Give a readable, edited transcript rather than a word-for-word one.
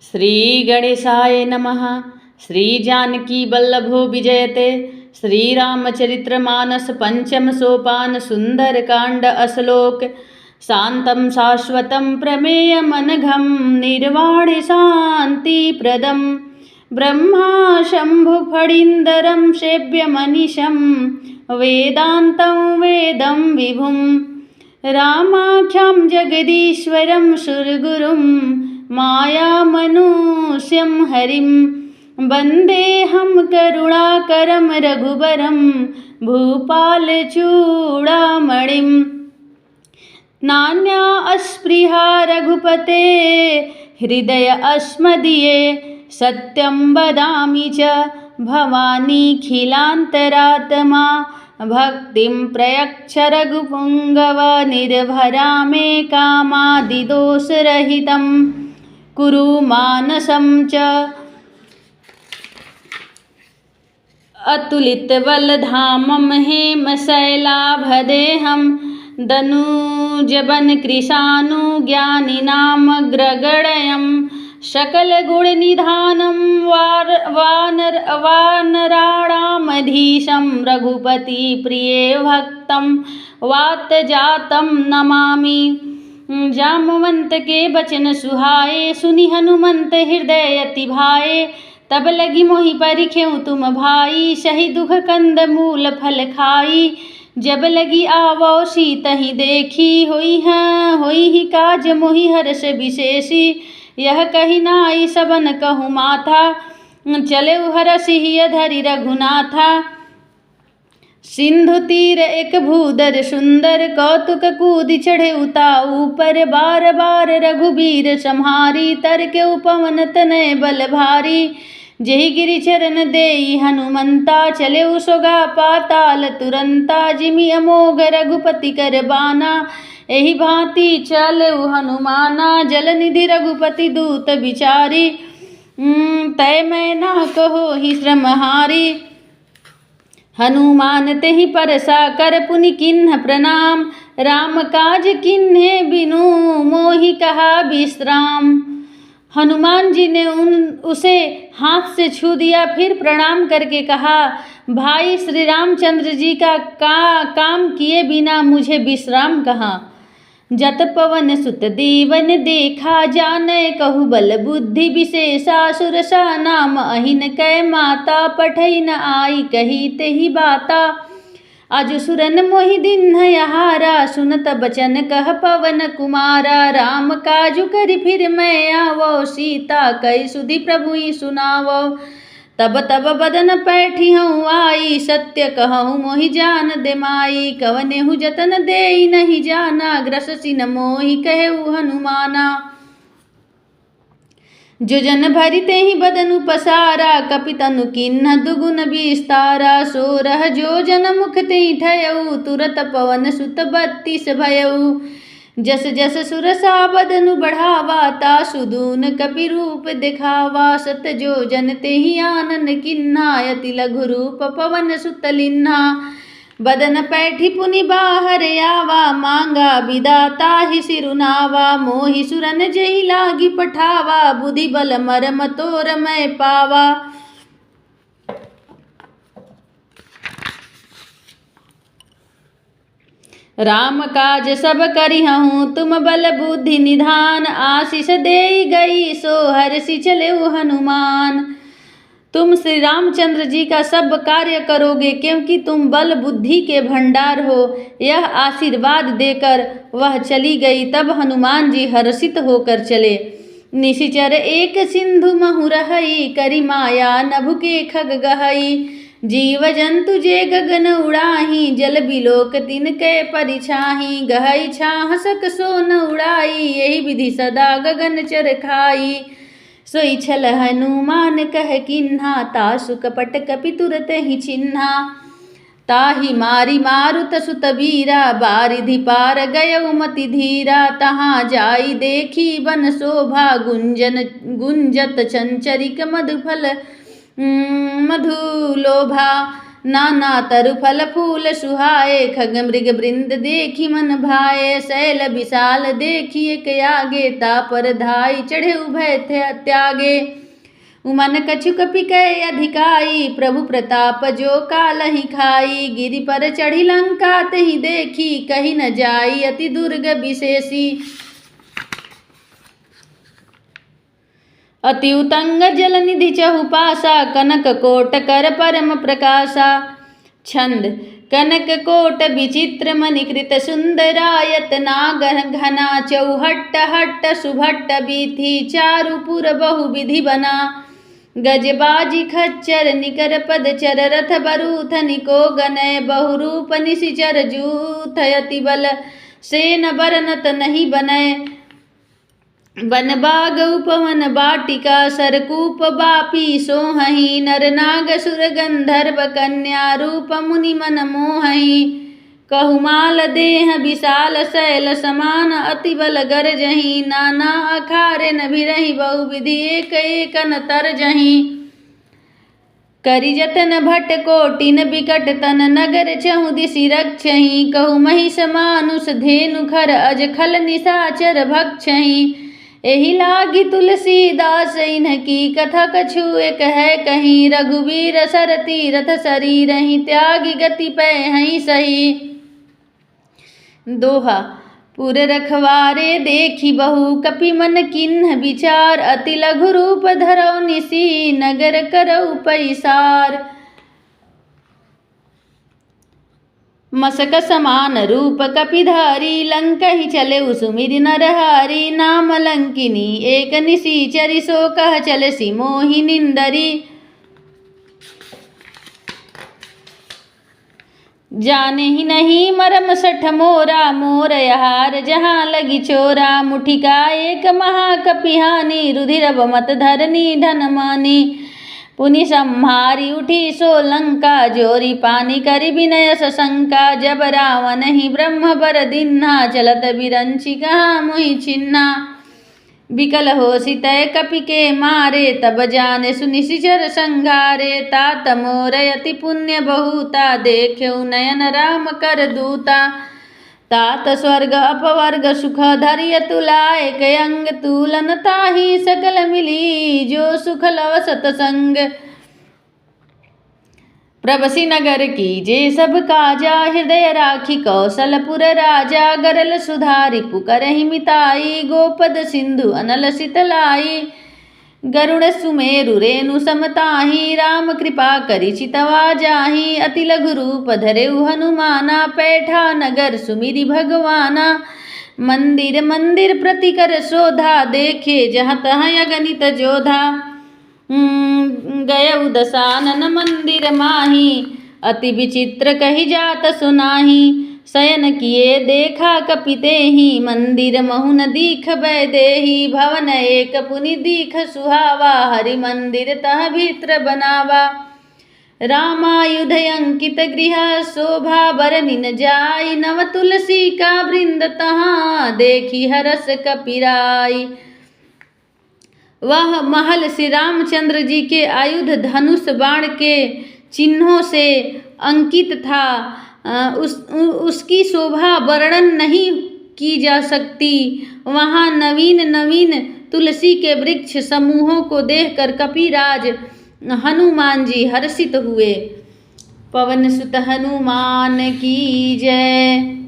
श्री गणेशाय नमः। श्री जानकी वल्लभो विजयते। श्री रामचरित्रमानस पंचम सोपान सुंदरकांड अश्लोक। शांतं शाश्वतं प्रमेयमनघं निर्वाणे शान्तिप्रदं ब्रह्मा शम्भुफणीन्दरं सेव्यमनिशं वेदान्तं वेदं विभुं रामाख्यं जगदीश्वरं सुरगुरुं मायामनुष्यं हरिं वन्देऽहं करुणाकरं रघुवरं भूपालचूडामणिं नान्या अस्पृहा रघुपते हृदय अस्मदीये सत्यं वदामि च भवानीखिलान्तरात्मा भक्तिं प्रयच्छ रघुपुङ्गव निर्भरा मे कामादिदोषरहितं कुरु मानसं च अतुलितबलधामं हेमशैलाभदेहं दनुजवनकृशानुज्ञानिनामग्रगण्यं सकलगुणनिधानं वानराणामधीशं रघुपतिप्रिये भक्तं वातजातं नमामि। जामवंत के बचन सुहाए सुनि हनुमंत हृदय अति भाए तब लगी मोहि परिखेउ तुम भाई सही दुख कंद मूल फल खाई जब लगी आवो सीतहि देखी होई ही काज मोहि हर्ष विशेषी यह कही नाई सबन कहु माथा चले हरषि धरि रघुनाथा सिंधु तीर एक भूदर सुंदर कौतुक कूद चढ़े उताऊ पर बार बार रघुबीर सम्हारी तर के उपवन तनय बल भारी जहि गिरि चरण देई हनुमंता चले सोगा पाताल तुरंता जिमि अमोघ रघुपति कर बाना एहि भांति चलऊ हनुमाना जल निधि रघुपति दूत बिचारी तय मैं ना कहो ही श्रमहारी हनुमान तेहि परसा कर पुनि किन्ह प्रणाम राम काज किन्हे बिनु मोहि कहा विश्राम। हनुमान जी ने उसे हाथ से छू दिया फिर प्रणाम करके कहा भाई श्री रामचंद्र जी का काम किए बिना मुझे विश्राम कहाँ। जत पवन सुत देवन देखा जाने कहु बल बुद्धि विशेषा सुरसा नाम अहिन कै माता पठई न आई कही तेहि बाता अज सुरन मोहि दिन यहारा सुनत बचन कह पवन कुमारा राम काजु करि फिर मैं आवो सीता कई सुधि प्रभु सुनावो तब तब बदन पैठी हूँ आई सत्य कहूँ मोहि जान दे माई कवनेहु जतन देई नहीं जाना ग्रससि न मोहि कहु हनुमाना जो जन भरि तेहि बदनु पसारा कपितनु किन्ह दुगुन विस्तारा सोरह जो जन मुख तेहि ठयऊ तुरत पवन सुत 32 भयऊ जस जस सुरसा बदनु बढ़ावा ता सुदून कपि रूप दिखावा सत जो जन तेहि आनन किन्हा यति लघु रूप पवन सुत लिन्हा बदन पैठी पुनि बाहर आवा मांगा विदाता ही सिरुनावा मोहि सुरन जहि लागी पठावा बुद्धि बल मरम तोर मैं पावा। राम काज सब करिहूँ तुम बल बुद्धि निधान आशीष देई गई सो हर्षि चले हनुमान। तुम श्री रामचंद्र जी का सब कार्य करोगे क्योंकि तुम बल बुद्धि के भंडार हो। यह आशीर्वाद देकर वह चली गई। तब हनुमान जी हर्षित होकर चले। निशिचर एक सिंधु महु रहई करि माया नभु के खग गहई जीव जंतु जे गगन उड़ाही जल बिलोक तिन के परिछाही गहई छाह सक सो न उड़ाई यही विधि सदा गगन चर खाई सोई छल हनुमान कह किन्हा तासु कपट कपि तुरत ही चिन्हा ताहि मारी मारुत सुत वीरा बारिधि पार गयउ मति धीरा तहाँ जाई देखी वन शोभा गुंजत चंचरिक मधुफल मधुलोभा नाना तरु फल फूल सुहाए, खग मृग वृंद देखी मन भाए, शैल विशाल देखी एक आगे, तापर धाई चढ़े उभय थे त्यागे, उमन कछु कपि कै अधिकाई, प्रभु प्रताप जो कालहि खाई, गिरि पर चढ़ी लंका तहि देखी, कही न जाई अति दुर्ग विशेषी, अति उतंग जल निधि चहुपासा, कनक कोट कर परम प्रकाशा, छंद कनक कोट विचित्र मणिकृत सुंदरायत, नागर घना चौहट्ट हट्ट सुभट्ट बीथी, चारुपुर बहु विधि बना, गजबाजी खच्चर निकर पद चर, रथ बरूथ निको गनय, बहुरूप निशिचर जूथ, अति बल सेन बरनत नहीं बनय, वन बाग उपवन बाटिका, सरकूप बापी सोहहि, नर नाग सुर गंधर्व कन्या, रूप मुनि मन मोहहि, कहुमाल देह विशाल शैल समान, अति बल गरजहि, नाना अखारे न भिरहि, बहुविधि एक एक न तरजहि, करि जतन भट कोटिन बिकट तन, नगर चहु दिशि रक्षहि, कहु महिष मानुष धेनु खर, अज खल निशाचर भक्षहि, एहि लागी तुलसीदास इनकी कथा कछु एक है कहीं, रघुवीर सर तीरथ शरीरहि, त्यागी गति पै हई सही, दोहा पुर रखवारे देखी बहु, कपि मन किन्ह विचार, अति लघु रूप धरौ निसी, नगर करौ पैसार, मसक समान रूप कपिधारी, लंकहि चले सुमिरि नरहारी, नाम लंकिनी एक निशिचरी, सो कह चलसी मोहि निंदरी, जाने ही नहीं मरम सठ मोरा, मोर यहार जहाँ लगी चोरा, मुठिका एक महाकपिहानी, रुधिर मत धरनी धन मानी, पुनि संहारी उठी सो लंका, जोरी पानी करि विनय सशंका, जब रावण ही ब्रह्म बर दिन्हा, चलत बिरंची कहाँ मुहि छिन्ना, विकल हो सितय कपि के मारे, तब जाने सुनिशिचर संघारे, तात मोर यति पुण्य बहुता, देख्यौ नयन राम कर दूता, तात स्वर्ग अपवर्ग सुख धरिय तुलाय, के अंग तूलन ताहि सकल मिली, जो सुख लव सतसंग, प्रबसी नगर की जे सब काजा, हृदय राखी कौशलपुर राजा, गरल सुधारि पुकरहि मिताई, गोपद सिंधु अनल सितलाई, गरुड़ सुमेरु रेणु समताहि, राम कृपा करि चितवा जाहि, अति लघु रूप धरेउ हनुमाना, पैठा नगर सुमिरि भगवाना, मंदिर मंदिर प्रति कर शोधा, देखे जहाँ तहाँ अगणित जोधा, गयउ दशानन मंदिर माही, अति विचित्र कही जात सुनाही, शयन किए देखा कपितेहि, मंदिर महु न दीख बैदेहि, भवन एक पुनि दीख सुहावा, हरि मंदिर तह भीतर बनावा, रामायुध अंकित गृह शोभा बरनि न जाई, नव तुलसी का वृंद तहाँ देखी हरस कपिराई, वह महल श्री रामचंद्र जी के आयुध धनुष बाण के चिन्हों से अंकित था, उसकी शोभा वर्णन नहीं की जा सकती, वहाँ नवीन नवीन तुलसी के वृक्ष समूहों को देखकर कपिराज हनुमान जी हर्षित हुए। पवन सुत हनुमान की जय।